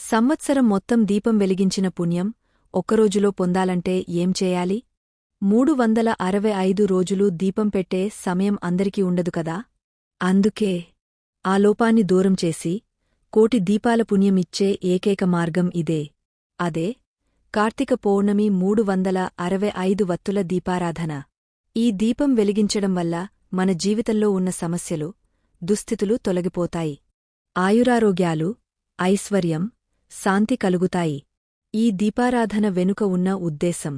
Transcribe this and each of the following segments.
సంవత్సరం మొత్తం దీపం వెలిగించిన పుణ్యం ఒక్కరోజులో పొందాలంటే ఏం చేయాలి? 365 రోజులు దీపం పెట్టే సమయం అందరికీ ఉండదు కదా. అందుకే ఆ లోపాన్ని దూరం చేసి కోటి దీపాల పుణ్యమిచ్చే ఏకైక మార్గం ఇదే. అదే కార్తీక పౌర్ణమి 365 వత్తుల దీపారాధన. ఈ దీపం వెలిగించడం వల్ల మన జీవితంలో ఉన్న సమస్యలు, దుస్థితులు తొలగిపోతాయి. ఆయురారోగ్యాలు, ఐశ్వర్యం, శాంతి కలుగుతాయి. ఈ దీపారాధన వెనుక ఉన్న ఉద్దేశం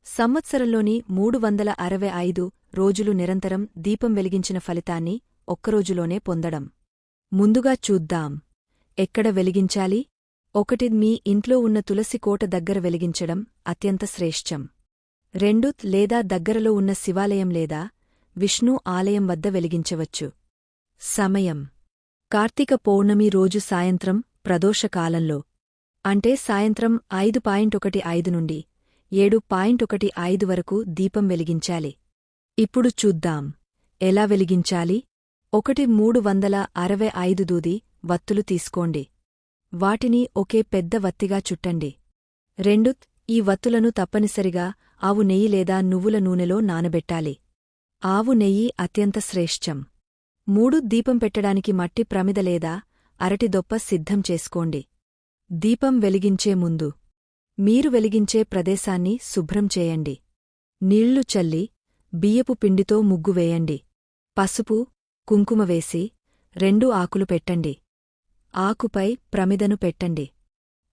సంవత్సరంలోని 365 రోజులు నిరంతరం దీపం వెలిగించిన ఫలితాన్ని ఒక్కరోజులోనే పొందడం. ముందుగా చూద్దాం ఎక్కడ వెలిగించాలి. 1. మీ ఇంట్లో ఉన్న తులసి కోట దగ్గర వెలిగించడం అత్యంత శ్రేష్టం. 2. లేదా దగ్గరలో ఉన్న శివాలయం లేదా విష్ణు ఆలయం వద్ద వెలిగించవచ్చు. సమయం కార్తీక పౌర్ణమి రోజు సాయంత్రం ప్రదోషకాలంలో, అంటే సాయంత్రం 5:15 నుండి 7:15 వరకు దీపం వెలిగించాలి. ఇప్పుడు చూద్దాం ఎలా వెలిగించాలి. 1. 365 దూది వత్తులు తీసుకోండి. వాటిని ఒకే పెద్ద వత్తిగా చుట్టండి. 2. ఈ వత్తులను తప్పనిసరిగా ఆవు నెయ్యి లేదా నువ్వుల నూనెలో నానబెట్టాలి. ఆవు నెయ్యి అత్యంత శ్రేష్టం. 3. దీపం పెట్టడానికి మట్టి ప్రమిద లేదా అరటిదొప్ప సిద్ధం చేసుకోండి. దీపం వెలిగించే ముందు మీరు వెలిగించే ప్రదేశాన్ని శుభ్రం చేయండి. నీళ్లు చల్లి బియ్యపు పిండితో ముగ్గు వేయండి. పసుపు, కుంకుమ వేసి 2 ఆకులు పెట్టండి. ఆకుపై ప్రమిదను పెట్టండి.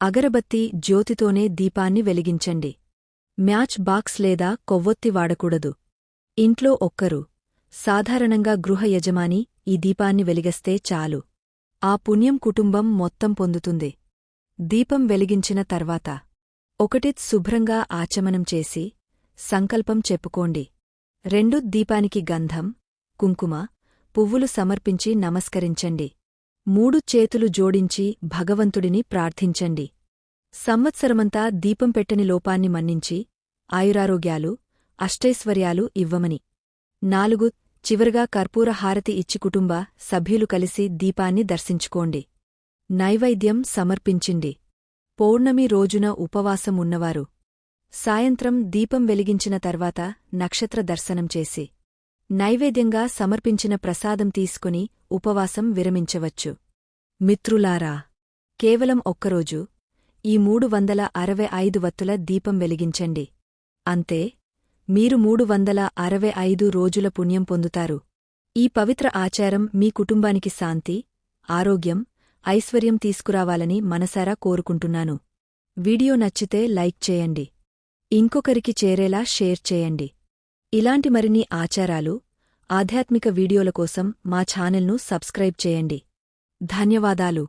అగరబత్తి జ్యోతితోనే దీపాన్ని వెలిగించండి. మ్యాచ్ బాక్స్ లేదా కొవ్వొత్తి వాడకూడదు. ఇంట్లో ఒక్కరు, సాధారణంగా గృహ యజమాని ఈ దీపాన్ని వెలిగిస్తే చాలు. ఆ పుణ్యం కుటుంబం మొత్తం పొందుతుంది. దీపం వెలిగించిన తర్వాత 1. శుభ్రంగా ఆచమనం చేసి సంకల్పం చెప్పుకోండి. 2. దీపానికి గంధం, కుంకుమ, పువ్వులు సమర్పించి నమస్కరించండి. 3. చేతులు జోడించి భగవంతుడిని ప్రార్థించండి. సంవత్సరమంతా దీపం పెట్టని లోపాన్ని మన్నించి ఆయురారోగ్యాలు, అష్టైశ్వర్యాలు ఇవ్వమని. 4. చివరగా కర్పూర హారతి ఇచ్చి కుటుంబ సభ్యులు కలిసి దీపాన్ని దర్శించుకోండి. నైవేద్యం సమర్పించిండి. పౌర్ణమి రోజున ఉపవాసం ఉన్నవారు సాయంత్రం దీపం వెలిగించిన తర్వాత నక్షత్ర దర్శనం చేసి నైవేద్యంగా సమర్పించిన ప్రసాదం తీసుకుని ఉపవాసం విరమించవచ్చు. మిత్రులారా, కేవలం ఒక్కరోజు ఈ 365 వత్తుల దీపం వెలిగించండి. అంతే, మీరు 365 రోజుల పుణ్యం పొందుతారు. ఈ పవిత్ర ఆచారం మీ కుటుంబానికి శాంతి, ఆరోగ్యం, ఐశ్వర్యం తీసుకురావాలని మనసారా కోరుకుంటున్నాను. వీడియో నచ్చితే లైక్ చేయండి. ఇంకొకరికి చేరేలా షేర్ చేయండి. ఇలాంటి మరిన్ని ఆచారాలు, ఆధ్యాత్మిక వీడియోల కోసం మా ఛానల్ను సబ్స్క్రైబ్ చేయండి. ధన్యవాదాలు.